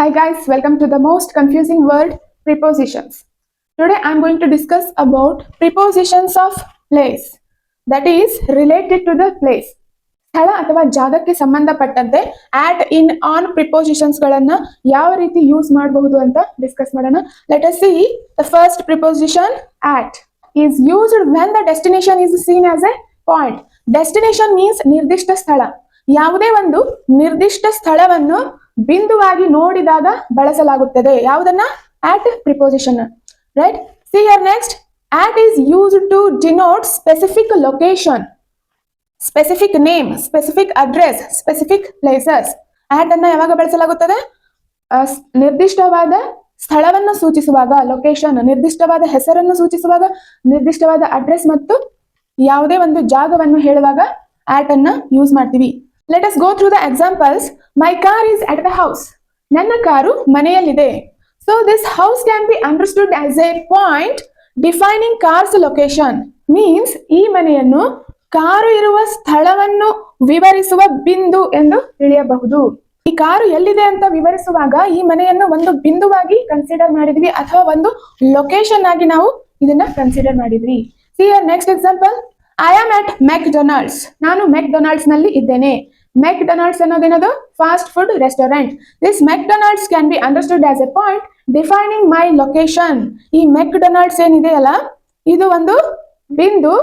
Hi guys, welcome to the most confusing word, prepositions. Today I am going to discuss about prepositions of place, that is related to the place. ಸ್ಥಳ ಅಥವಾ ಜಾಗಕ್ಕೆ ಸಂಬಂಧಪಟ್ಟಂತೆ ಆಟ್ ಇನ್ on prepositions ಗಳನ್ನ ಯಾವ ರೀತಿ use ಮಾಡಬಹುದು ಅಂತ discuss ಮಾಡೋಣ. Let us see the first preposition at is used when the destination is seen as a point. Destination means ನಿರ್ದಿಷ್ಟ ಸ್ಥಳ. ಯಾವುದೇ ಒಂದು ನಿರ್ದಿಷ್ಟ ಸ್ಥಳವನ್ನು ಬಿಂದುವಾಗಿ ನೋಡಿದಾಗ ಬಳಸಲಾಗುತ್ತದೆ. ಯಾವುದನ್ನ? At preposition. Right? See here next. At is used to denote specific location, specific name, specific address, specific places. At ಅನ್ನ ಯಾವಾಗ ಬಳಸಲಾಗುತ್ತದೆ? ನಿರ್ದಿಷ್ಟವಾದ ಸ್ಥಳವನ್ನು ಸೂಚಿಸುವಾಗ, ಲೊಕೇಶನ್, ನಿರ್ದಿಷ್ಟವಾದ ಹೆಸರನ್ನು ಸೂಚಿಸುವಾಗ, ನಿರ್ದಿಷ್ಟವಾದ ಅಡ್ರೆಸ್ ಮತ್ತು ಯಾವುದೇ ಒಂದು ಜಾಗವನ್ನು ಹೇಳುವಾಗ ಆಟ್ ಅನ್ನ ಯೂಸ್ ಮಾಡ್ತೀವಿ. Let us go through the examples. My car is at the house. ನನ್ನ ಕಾರು ಮನೆಯಲ್ಲಿದೆ. So this house can be understood as a point defining car's location. Means ಈ ಮನೆಯನ್ನು ಕಾರು ಇರುವ ಸ್ಥಳವನ್ನು ವಿವರಿಸುವ ಬಿಂದು ಎಂದು ತಿಳಿಯಬಹುದು. ಈ ಕಾರು ಎಲ್ಲಿದೆ ಅಂತ ವಿವರಿಸುವಾಗ ಈ ಮನೆಯನ್ನು ಒಂದು ಬಿಂದುವಾಗಿ ಕನ್ಸಿಡರ್ ಮಾಡಿದ್ವಿ ಅಥವಾ ಒಂದು ಲೊಕೇಶನ್ ಆಗಿ ನಾವು ಇದನ್ನ ಕನ್ಸಿಡರ್ ಮಾಡಿದ್ವಿ. See your next example. I am at McDonald's. ನಾನು ಮೆಕ್ಡೊನಾಲ್ಡ್ಸ್ ನಲ್ಲಿ ಇದ್ದೇನೆ. ಮೆಕ್ಡೊನಾಲ್ಡ್ಸ್ ಅನ್ನೋದೇನದು? Fast food restaurant. This McDonald's can be understood as a point defining my location. ಈ ಮೆಕ್ಡೊನಾಲ್ಡ್ಸ್ ಏನಿದೆಯಲ್ಲ, ಇದು ಒಂದು ಬಿಂದು,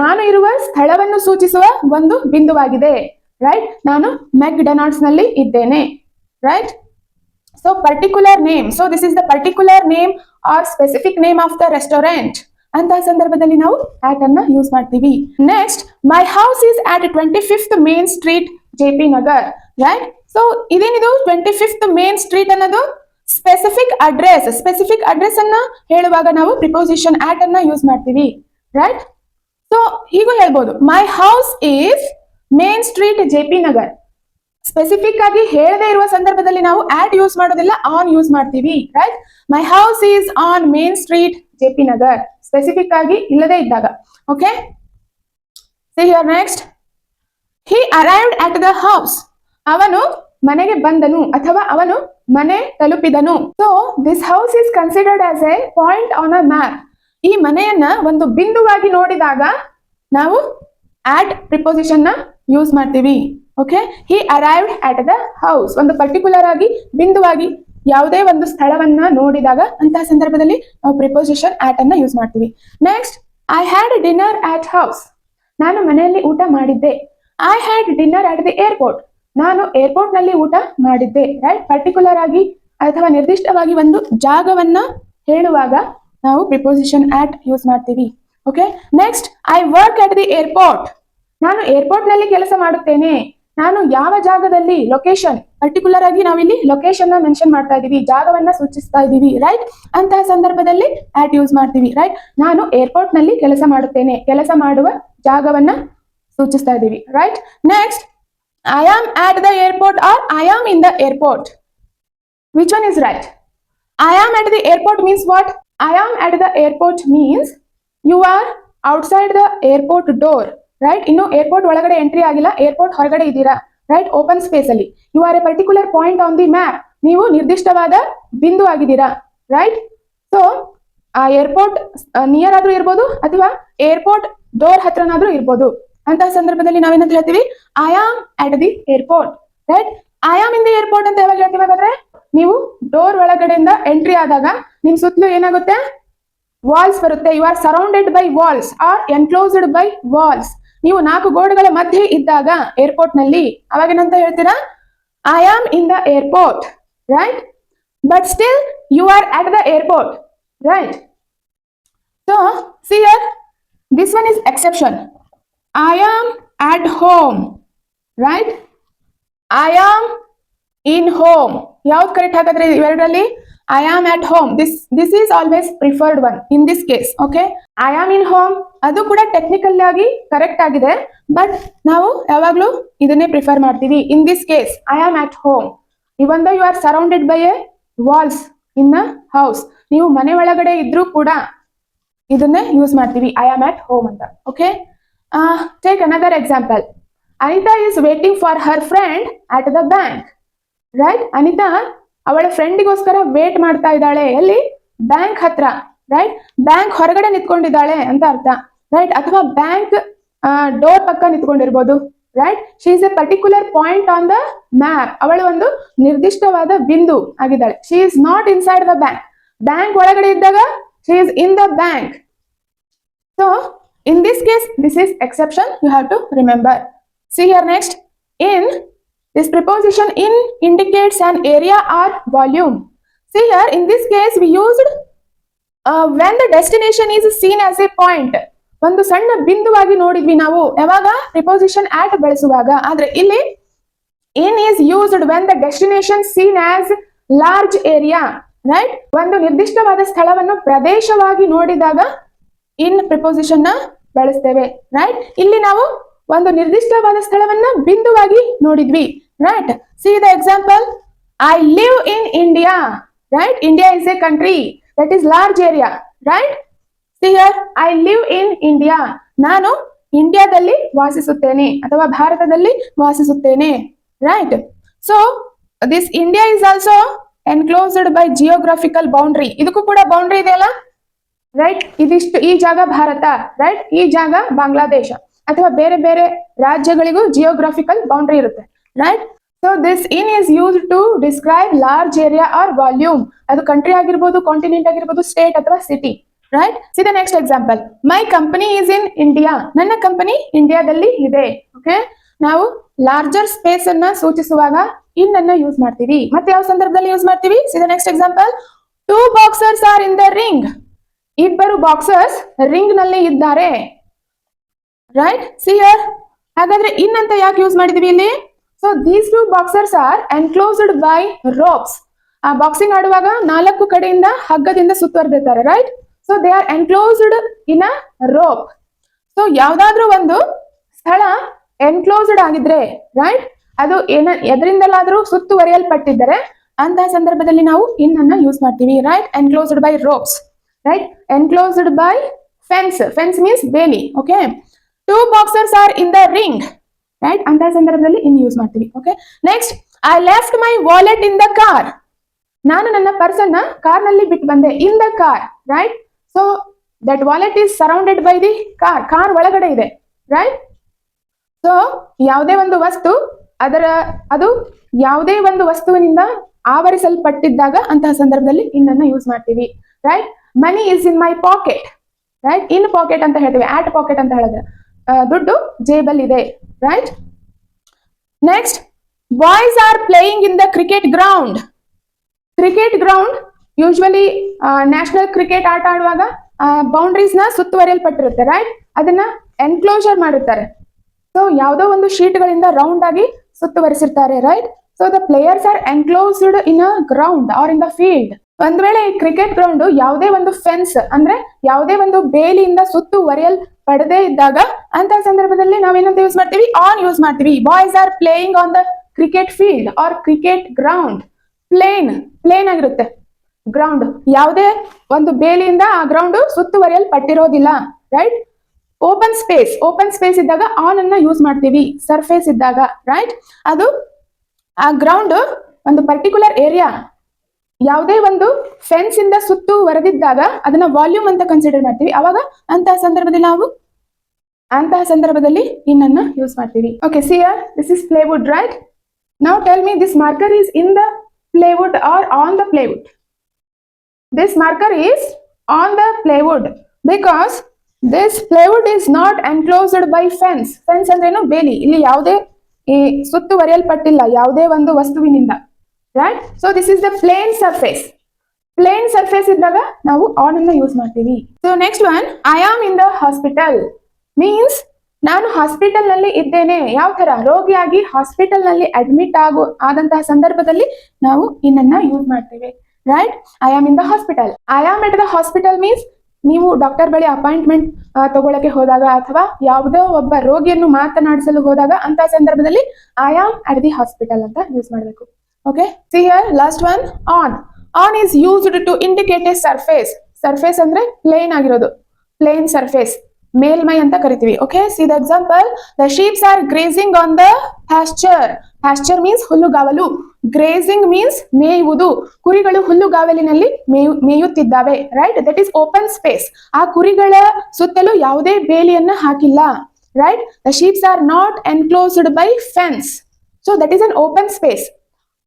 ನಾನು ಇರುವ ಸ್ಥಳವನ್ನು ಸೂಚಿಸುವ ಒಂದು ಬಿಂದುವಾಗಿದೆ. ರೈಟ್? ನಾನು ಮೆಕ್ಡೊನಾಲ್ಡ್ಸ್ ನಲ್ಲಿ ಇದ್ದೇನೆ. Right? So particular name. So this is the particular name or specific name of the restaurant. ಅಂತ ಸಂದರ್ಭದಲ್ಲಿ ನಾವು ಆಟ್ ಅನ್ನ ಯೂಸ್ ಮಾಡ್ತೀವಿ. Next, my house is at 25th main street, JP Nagar. Right? So ಇದೇನಿದು 25th main street ಅನ್ನೋದು specific address. Specific address ಅನ್ನ ಹೇಳುವಾಗ ನಾವು ಪ್ರಿಪೋಸಿಷನ್ ಆಟ್ ಅನ್ನ ಯೂಸ್ ಮಾಡ್ತೀವಿ. ರೈಟ್? ಸೊ ಹೀಗೂ ಹೇಳ್ಬೋದು, ಮೈ house is main street, JP Nagar. Specific ಆಗಿ ಹೇಳದೇ ಇರುವ ಸಂದರ್ಭದಲ್ಲಿ ನಾವು ಆಟ್ ಯೂಸ್ ಮಾಡೋದಿಲ್ಲ, ಆನ್ ಯೂಸ್ ಮಾಡ್ತೀವಿ. Right? My house is on main street, JP Nagar. Specific ಆಗಿ ಇಲ್ಲದೆ ಇದ್ದಾಗ. Okay? See here next. He arrived at the house. ಅವನು ಮನೆಗೆ ಬಂದನು ಅಥವಾ ಅವನು ಮನೆ ತಲುಪಿದನು. So this house is considered as a point on a map. ಈ ಮನೆಯನ್ನ ಒಂದು ಬಿಂದುವಾಗಿ ನೋಡಿದಾಗ ನಾವು ಆಟ್ ಪ್ರಿಪೋಸಿಷನ್ ನ ಯೂಸ್ ಮಾಡ್ತೀವಿ. Okay? He arrived at the house. ಒಂದು ಪರ್ಟಿಕ್ಯುಲರ್ ಆಗಿ ಬಿಂದುವಾಗಿ ಯಾವುದೇ ಒಂದು ಸ್ಥಳವನ್ನ ನೋಡಿದಾಗ ಅಂತಹ ಸಂದರ್ಭದಲ್ಲಿ ನಾವು ಪ್ರಿಪೋಸಿಷನ್ ಆಟ್ ಅನ್ನ ಯೂಸ್ ಮಾಡ್ತೀವಿ. Next, I had dinner at house. ನಾನು ಮನೆಯಲ್ಲಿ ಊಟ ಮಾಡಿದ್ದೆ. I had dinner at the airport. ನಾನು ಏರ್ಪೋರ್ಟ್ ನಲ್ಲಿ ಊಟ ಮಾಡಿದ್ದೆ. ರೈಟ್? ಪರ್ಟಿಕ್ಯುಲರ್ ಆಗಿ ಅಥವಾ ನಿರ್ದಿಷ್ಟವಾಗಿ ಒಂದು ಜಾಗವನ್ನ ಹೇಳುವಾಗ ನಾವು ಪ್ರಿಪೋಸಿಷನ್ ಆಟ್ ಯೂಸ್ ಮಾಡ್ತೀವಿ. Okay? Next, I work at the airport. ನಾನು ಏರ್ಪೋರ್ಟ್ ನಲ್ಲಿ ಕೆಲಸ ಮಾಡುತ್ತೇನೆ. ನಾನು ಯಾವ ಜಾಗದಲ್ಲಿ, ಲೊಕೇಶನ್, ಪರ್ಟಿಕ್ಯುಲರ್ ಆಗಿ ನಾವಿಲ್ಲಿ ಲೊಕೇಶನ್ ಮೆನ್ಷನ್ ಮಾಡ್ತಾ ಇದೀವಿ, ಜಾಗವನ್ನ ಸೂಚಿಸ್ತಾ ಇದೀವಿ. ರೈಟ್? ಅಂತಹ ಸಂದರ್ಭದಲ್ಲಿ ಆಟ್ ಯೂಸ್ ಮಾಡ್ತೀವಿ. ರೈಟ್? ನಾನು ಏರ್ಪೋರ್ಟ್ ನಲ್ಲಿ ಕೆಲಸ ಮಾಡುತ್ತೇನೆ. ಕೆಲಸ ಮಾಡುವ ಜಾಗವನ್ನ ಸೂಚಿಸ್ತಾ ಇದೀವಿ. Right? Next, I am at the airport or I am in the airport. Which one is right? I am at the airport means what? I am at the airport means you are outside the airport door. Right? ಇನ್ನು airport ಒಳಗಡೆ entry ಆಗಿಲ್ಲ, airport ಹೊರಗಡೆ ಇದ್ದೀರಾ. Right? Open space ಅಲ್ಲಿ. You are A particular point on the map. ನೀವು ನಿರ್ದಿಷ್ಟವಾದ ಬಿಂದು ಆಗಿದ್ದೀರಾ. ರೈಟ್? ಸೊ ಆ ಏರ್ಪೋರ್ಟ್ ನಿಯರ್ ಆದ್ರೂ ಇರ್ಬೋದು ಅಥವಾ ಏರ್ಪೋರ್ಟ್ ಡೋರ್ ಹತ್ರನಾದ್ರೂ ಇರ್ಬೋದು. ಅಂತಹ ಸಂದರ್ಭದಲ್ಲಿ ನಾವೇನಂತ ಹೇಳ್ತೀವಿ? I am at the airport. Right? I am in the airport ಅಂತ ಯಾವಾಗ ಹೇಳ್ತೀವಿ ಹಾಗಾದ್ರೆ? ನೀವು ಡೋರ್ ಒಳಗಡೆಯಿಂದ ಎಂಟ್ರಿ ಆದಾಗ ನಿಮ್ ಸುತ್ತಲೂ ಏನಾಗುತ್ತೆ? ವಾಲ್ಸ್ ಬರುತ್ತೆ. You are surrounded by walls or enclosed by walls. ನೀವು 4 ಗೋಡೆಗಳ ಮಧ್ಯೆ ಇದ್ದಾಗ ಏರ್ಪೋರ್ಟ್ ನಲ್ಲಿ ಅವಾಗೇನಂತ ಹೇಳ್ತೀರಾ? I am in the airport. Right? But still you are at the airport. Right? So see here, this one is exception. I am at home. Right? I am in home. ಯಾವ್ದು correct ಹಾಗಾದ್ರೆ ಇವೆರಡರಲ್ಲಿ? I am at home. This is always preferred one in this case. Okay? I am in home. ಅದು ಕೂಡ technical ಆಗಿ correct ಆಗಿದೆ, but ನಾವು ಯಾವಾಗ್ಲೂ ಇದನ್ನೇ prefer ಮಾಡ್ತೀವಿ. In this case I am at home. Even though you are surrounded by a walls in a house. ನೀವು ಮನೆ ಒಳಗಡೆ ಇದ್ರೂ ಕೂಡ ಇದನ್ನೇ ಯೂಸ್ ಮಾಡ್ತೀವಿ, ಐ ಆಮ್ ಅಟ್ ಹೋಮ್ ಅಂತ. Okay? Take another example. Anita is waiting for her friend at the bank. Right? Anita ಅವಳ ಫ್ರೆಂಡಿಗೋಸ್ಕರ ವೇಟ್ ಮಾಡ್ತಾ ಇದ್ದಾಳೆ. ಎಲ್ಲಿ? ಬ್ಯಾಂಕ್ ಹತ್ರ, ರೈಟ್? ಬ್ಯಾಂಕ್ ಹೊರಗಡೆ ನಿಂತ್ಕೊಂಡಿದ್ದಾಳೆ ಅಂತ ಅರ್ಥ, ರೈಟ್? ಅಥವಾ ಬ್ಯಾಂಕ್ ಡೋರ್ ಪಕ್ಕ ನಿಂತ್ಕೊಂಡಿರ್ಬೋದು, right? She is a particular point on the map. ಅವಳು ಒಂದು ನಿರ್ದಿಷ್ಟವಾದ ಬಿಂದು ಆಗಿದ್ದಾಳೆ. She is not inside the bank. Bank ಒಳಗಡೆ ಇದ್ದಾಗ she is in the bank. So in this case, this is exception, you have to remember. See here next, in this preposition in indicates an area or volume. See here, in this case we used when the destination is seen as a point. ಒಂದು ಸಣ್ಣ ಬಿಂದುವಾಗಿ ನೋಡಿದ್ವಿ ನಾವು ಯಾವಾಗ? preposition at ಬಳಸುವಾಗ. ಆದ್ರೆ ಇಲ್ಲಿ in is used when the destination seen as large area, right? ಒಂದು ನಿರ್ದಿಷ್ಟವಾದ ಸ್ಥಳವನ್ನು ಪ್ರದೇಶವಾಗಿ ನೋಡಿದಾಗ ಇನ್ ಪ್ರಿಪೋಸಿಷನ್ ನ ಬಳಸ್ತೇವೆ, ರೈಟ್? ಇಲ್ಲಿ ನಾವು ಒಂದು ನಿರ್ದಿಷ್ಟವಾದ ಸ್ಥಳವನ್ನ ಬಿಂದುವಾಗಿ ನೋಡಿದ್ವಿ, right? See the example, I live in India, right? India is a country that is large area, right? See here, I live in India. ನಾನು ಇಂಡಿಯಾದಲ್ಲಿ ವಾಸಿಸುತ್ತೇನೆ ಅಥವಾ ಭಾರತದಲ್ಲಿ ವಾಸಿಸುತ್ತೇನೆ, right? So this India is also enclosed by geographical boundary. ಇದಕ್ಕೂ ಕೂಡ boundary ಇದೆಯಲ್ಲ, right? ಇದಿಷ್ಟು, ಈ ಜಾಗ ಭಾರತ, ರೈಟ್? ಈ ಜಾಗ ಬಾಂಗ್ಲಾದೇಶ ಅಥವಾ ಬೇರೆ ಬೇರೆ ರಾಜ್ಯಗಳಿಗೂ ಜಿಯೋಗ್ರಾಫಿಕಲ್ ಬೌಂಡ್ರಿ ಇರುತ್ತೆ, right? So this in is used to describe large area or volume. ಅದು ಕಂಟ್ರಿ ಆಗಿರ್ಬೋದು, ಕಾಂಟಿನೆಂಟ್ ಆಗಿರ್ಬೋದು, ಸ್ಟೇಟ್ ಅಥವಾ city, right? See the next example, my company is in India. ನನ್ನ ಕಂಪನಿ ಇಂಡಿಯಾದಲ್ಲಿ ಇದೆ. ಓಕೆ, ನಾವು ಲಾರ್ಜರ್ ಸ್ಪೇಸ್ ಅನ್ನ ಸೂಚಿಸುವಾಗ ಇನ್ ಅನ್ನ ಯೂಸ್ ಮಾಡ್ತೀವಿ. ಮತ್ತೆ ಯಾವ ಸಂದರ್ಭದಲ್ಲಿ ಯೂಸ್ ಮಾಡ್ತೀವಿ? See the next example, two boxers are in the ring. ಇಬ್ಬರು ಬಾಕ್ಸರ್ಸ್ ರಿಂಗ್ ನಲ್ಲಿ ಇದ್ದಾರೆ, ರೈಟ್? ಸಿ ಹಿಯರ್, ಹಾಗಾದ್ರೆ ಇನ್ ಅಂತ ಯಾಕೆ ಯೂಸ್ ಮಾಡಿದೀವಿ ಇಲ್ಲಿ? So these two boxers are enclosed by ropes. ಆ ಬಾಕ್ಸಿಂಗ್ ಆಡುವಾಗ 4 ಕಡೆಯಿಂದ ಹಗ್ಗದಿಂದ ಸುತ್ತುವರೆದಿರ್ತಾರೆ, right? So they are enclosed in a rope. So ಯಾವ್ದಾದ್ರೂ ಒಂದು ಸ್ಥಳ ಎನ್ಕ್ಲೋಸ್ಡ್ ಆಗಿದ್ರೆ, ರೈಟ್, ಅದು ಎದರಿಂದಲಾದ್ರೂ ಸುತ್ತುವರಿಯಲ್ಪಟ್ಟಿದ್ದರೆ ಅಂತಹ ಸಂದರ್ಭದಲ್ಲಿ ನಾವು ಇನ್ ಅನ್ನ ಯೂಸ್ ಮಾಡ್ತೀವಿ, right? Enclosed by ropes, right? Enclosed by fence. Fence means ಬೇಲಿ. Okay, two boxers are in the ring, right? ಅಂತ ಸಂದರ್ಭದಲ್ಲಿ ಇನ್ ಯೂಸ್ ಮಾಡ್ತೀವಿ. Okay, next, I left my wallet in the car. ನಾನು ನನ್ನ ಪರ್ಸ್ ಅನ್ನ car ನಲ್ಲಿ ಬಿಟ್ಟು ಬಂದೆ. in the car, right? So that wallet is surrounded by the car. Car ಒಳಗಡೆ ಇದೆ, right? ಸೊ ಯಾವುದೇ ಒಂದು ವಸ್ತು ಅದು ಯಾವುದೇ ಒಂದು ವಸ್ತುವಿನಿಂದ ಆವರಿಸಲ್ಪಟ್ಟಿದ್ದಾಗ ಅಂತಹ ಸಂದರ್ಭದಲ್ಲಿ ಇನ್ ಅನ್ನ ಯೂಸ್ ಮಾಡ್ತೀವಿ, right? Money is in my pocket, right? In pocket ಅಂತ ಹೇಳ್ತೀವಿ, ಆಟ್ ಪಾಕೆಟ್ ಅಂತ ಹೇಳಿದ್ರೆ ದುಡ್ಡು ಜೇಬಲ್ ಇದೆ, right? Next, boys are playing in the cricket ground. Cricket ground usually national cricket ಆಟ ಆಡುವಾಗ ಬೌಂಡ್ರೀಸ್ ನ ಸುತ್ತುವರಿಯಲ್ಪಟ್ಟಿರುತ್ತೆ, ರೈಟ್? ಅದನ್ನ ಎನ್ಕ್ಲೋಜರ್ ಮಾಡಿರ್ತಾರೆ. ಸೊ ಯಾವುದೋ ಒಂದು ಶೀಟ್ ಗಳಿಂದ ರೌಂಡ್ ಆಗಿ ಸುತ್ತುವರಿಸಿರ್ತಾರೆ, right? So the players are enclosed in a ground or in the field. ಒಂದ್ ವೇಳೆ ಈ ಕ್ರಿಕೆಟ್ ಗ್ರೌಂಡ್ ಯಾವುದೇ ಒಂದು ಫೆನ್ಸ್ ಅಂದ್ರೆ ಯಾವುದೇ ಒಂದು ಬೇಲಿಯಿಂದ ಸುತ್ತುವರಿಯಲ್ಪಡದೇ ಇದ್ದಾಗ ಅಂತ ಸಂದರ್ಭದಲ್ಲಿ ನಾವೇನಂತ ಯೂಸ್ ಮಾಡ್ತೀವಿ? ಆನ್ ಯೂಸ್ ಮಾಡ್ತೀವಿ. Boys are playing on the cricket field or cricket ground. Plain ಆಗಿರುತ್ತೆ ಗ್ರೌಂಡ್, ಯಾವುದೇ ಒಂದು ಬೇಲಿಯಿಂದ ಆ ಗ್ರೌಂಡ್ ಸುತ್ತುವರಿಯಲ್ಪಟ್ಟಿರೋದಿಲ್ಲ, ರೈಟ್? ಓಪನ್ ಸ್ಪೇಸ್ ಇದ್ದಾಗ ಆನ್ ಅನ್ನ ಯೂಸ್ ಮಾಡ್ತೀವಿ. ಸರ್ಫೇಸ್ ಇದ್ದಾಗ, ರೈಟ್? ಅದು ಆ ಗ್ರೌಂಡ್ ಒಂದು ಪರ್ಟಿಕ್ಯುಲರ್ ಏರಿಯಾ ಯಾವುದೇ ಒಂದು ಫೆನ್ಸ್ ಇಂದ ಸುತ್ತುವರೆದಿದ್ದಾಗ ಅದನ್ನ ವಾಲ್ಯೂಮ್ ಅಂತ ಕನ್ಸಿಡರ್ ಮಾಡ್ತೀವಿ. ಅವಾಗ ಅಂತಹ ಸಂದರ್ಭದಲ್ಲಿ ಇನ್ ಅನ್ನ ಯೂಸ್ ಮಾಡ್ತೀವಿ. Okay, see here, this is plywood, right? Now tell me, this marker is in the plywood or on the plywood? This marker is on the plywood because this plywood is not enclosed by fence. Fence ಅಂದ್ರೇನು? ಬೇಲಿ. ಇಲ್ಲಿ ಯಾವುದೇ ಸುತ್ತುವರಿಯಲ್ಪಟ್ಟಿಲ್ಲ ಯಾವುದೇ ಒಂದು ವಸ್ತುವಿನಿಂದ, right? So this is the plane surface ಇದ್ದಾಗ ನಾವು on ಅನ್ನ ಯೂಸ್ ಮಾಡ್ತೀವಿ. So next one, I am in the hospital means ನಾನು ಹಾಸ್ಪಿಟಲ್ ನಲ್ಲಿ ಇದ್ದೇನೆ. ಯಾವ ತರ? ರೋಗಿಯಾಗಿ ಹಾಸ್ಪಿಟಲ್ ನಲ್ಲಿ ಅಡ್ಮಿಟ್ ಆದಂತಹ ಸಂದರ್ಭದಲ್ಲಿ ನಾವು ಇನ್ನನ್ನ ಯೂಸ್ ಮಾಡ್ತೇವೆ, right? I am in the hospital. I am at the hospital means ನೀವು ಡಾಕ್ಟರ್ ಬಳಿ ಅಪಾಯಿಂಟ್ಮೆಂಟ್ ತಗೊಳಕ್ಕೆ ಹೋದಾಗ ಅಥವಾ ಯಾವುದೋ ಒಬ್ಬ ರೋಗಿಯನ್ನು ಮಾತನಾಡಿಸಲು ಹೋದಾಗ ಅಂತ ಸಂದರ್ಭದಲ್ಲಿ I am at the hospital ಅಂತ ಯೂಸ್ ಮಾಡಬೇಕು. Okay, see here, last one, on is used to indicate a surface. Surface ಅಂದ್ರೆ ಪ್ಲೇನ್ ಆಗಿರೋದು, ಪ್ಲೇನ್ ಸರ್ಫೇಸ್, ಮೇಲ್ಮೈ ಅಂತ ಕರಿತೀವಿ. Okay, see the example, the sheeps are grazing on the pasture. Pasture means ಹುಲ್ಲುಗಾವಲು, grazing means ಮೇಯುವುದು. ಕುರಿಗಳು ಹುಲ್ಲುಗಾವಲಿನಲ್ಲಿ ಮೇಯುತ್ತಿದ್ದಾವೆ. Right, that is open space. ಆ ಕುರಿಗಳ ಸುತ್ತಲೂ ಯಾವುದೇ ಬೇಲಿಯನ್ನ ಹಾಕಿಲ್ಲ. Right, the sheeps are not enclosed by fence. So that is an open space.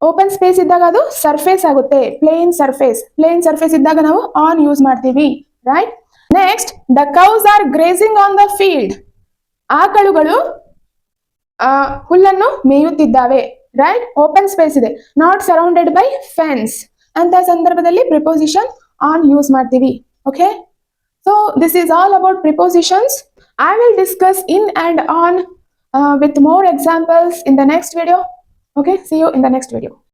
Open space ಇದ್ದಾಗ ಅದು ಸರ್ಫೇಸ್ ಆಗುತ್ತೆ, ಪ್ಲೇನ್ ಸರ್ಫೇಸ್. ಪ್ಲೇನ್ ಸರ್ಫೇಸ್ ಇದ್ದಾಗ ನಾವು ಆನ್ ಯೂಸ್ ಮಾಡ್ತೀವಿ. Right, next, the cows are grazing on the field. ಆಕಳುಗಳು ಹುಲ್ಲನ್ನು ಮೇಯುತ್ತಿದ್ದಾವೆ. Right, open space ಇದೆ, ನಾಟ್ ಸರೌಂಡೆಡ್ ಬೈ ಫೆನ್ಸ್. ಅಂತ ಸಂದರ್ಭದಲ್ಲಿ ಪ್ರಿಪೋಸಿಷನ್ ಆನ್ ಯೂಸ್ ಮಾಡ್ತೀವಿ. Okay, so this is all about prepositions. I will discuss in and on with more examples in the next video. Okay, see you in the next video.